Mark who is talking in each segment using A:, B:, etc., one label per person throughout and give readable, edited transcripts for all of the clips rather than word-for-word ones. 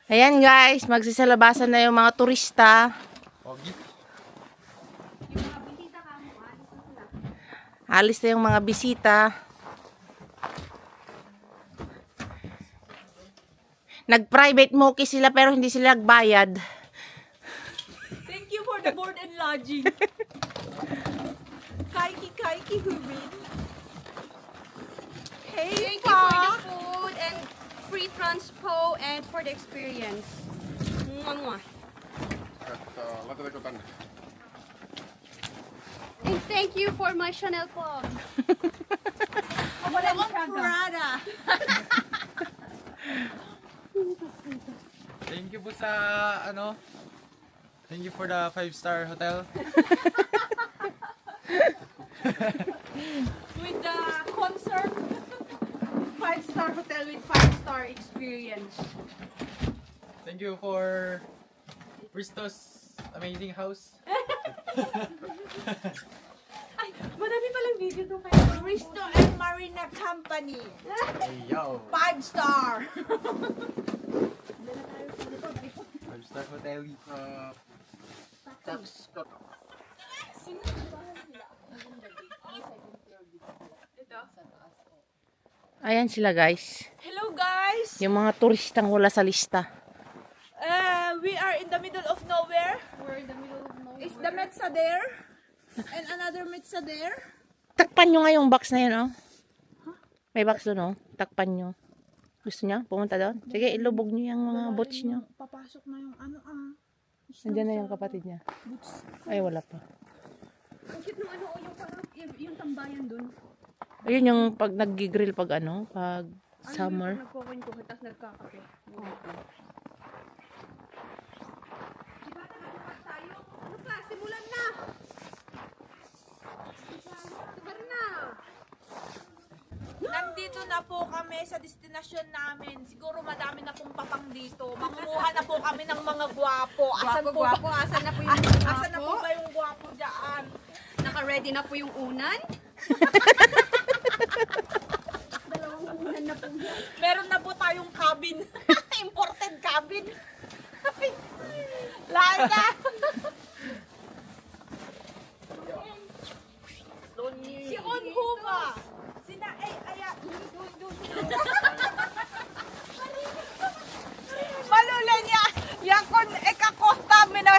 A: Ayan guys, magsisalabasan na yung mga turista. Alis na yung mga bisita. Nag-private moki sila pero hindi sila nagbayad.
B: Thank you for the board and lodging. Kaiki Hubin. Hey,
C: Thank you for the food and free transpo and for the experience. Mwah. And thank you for my Chanel pom.
B: Wala akong Prada.
D: Thank you po sa Thank you for the 5-star hotel.
B: With the concert. 5-star hotel with 5-star experience.
D: Thank you for Bristo's amazing house.
B: Ay, madami palang video doon kayo. Risto and Marina Company.
D: Hey, yo!
B: 5-star.
D: 5-star hotel. Tax spot.
A: Ayan sila guys.
B: Hello guys.
A: Yung mga turistang wala sa lista.
B: We are in the middle of nowhere.
C: We're in the middle of nowhere.
B: Is the Metsa there? And another Metsa there?
A: Takpan nyo nga yung box na yun, oh. May box doon, oh. Takpan nyo. Gusto nyo? Pumunta doon? Sige, ilubog nyo yung mga boots nyo.
B: Papasok na yung
A: Nandiyan na yung kapatid niya. Ay, wala pa.
C: Ang cute nung yung tambayan dun.
A: Ayun yung pag nag-grill pag summer.
C: Nagkukwento tapos nagkakape.
B: Ano pa? Simulan na!
C: Tubar na!
B: Nandito na po kami sa destinasyon namin. Siguro madami na pong papang dito. Mangunguha na po kami ng mga gwapo. Asan po
C: Gwapo,
B: ba?
C: asan na po yung
B: Asan na po ba yung gwapo dyan?
C: Naka-ready na po yung unan. Dalawang unan na po.
B: Meron na po tayong cabin. Imported cabin. Lasa! Si Onhu ba? Sina aya. Malula niya. Yakon ekakosta mina.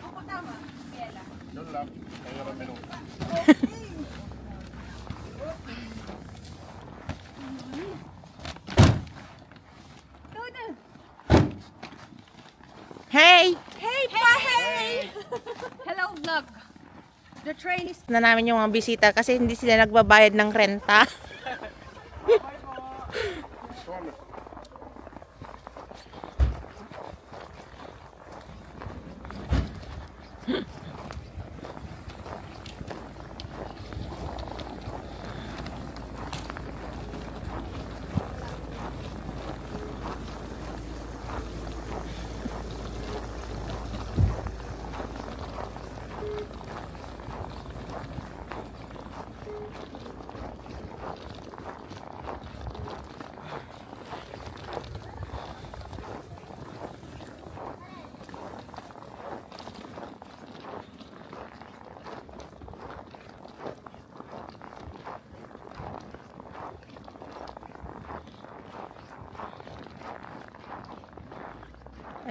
B: Ako tama. Bella.
D: Yun lang. Kayo rin menu.
A: Hey!
B: Hey, pa, hey!
C: Hello vlog. The train is
A: Na namin yung mga bisita kasi hindi sila nagbabayad ng renta.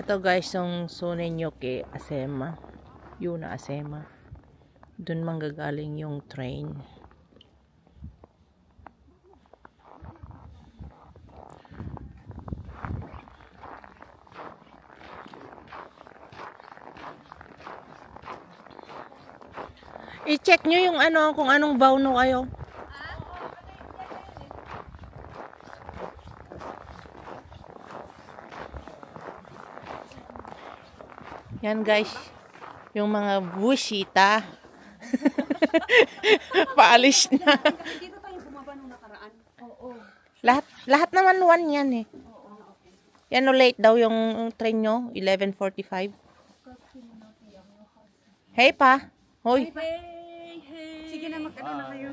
A: Ito guys, yung Sunenyoke Asema. Yuna Asema. Doon manggagaling yung train. I-check nyo yung kung anong bauno kayo. Yan guys, yung mga bushita. Paalis na.
C: dito tayo bumaba nung nakaraan. Oo.
A: Lahat naman one yan eh. Yan o late daw yung train nyo, 11:45. Hey pa. Hoy.
B: Hey, hey.
C: Sige na, mag-ano na kayo.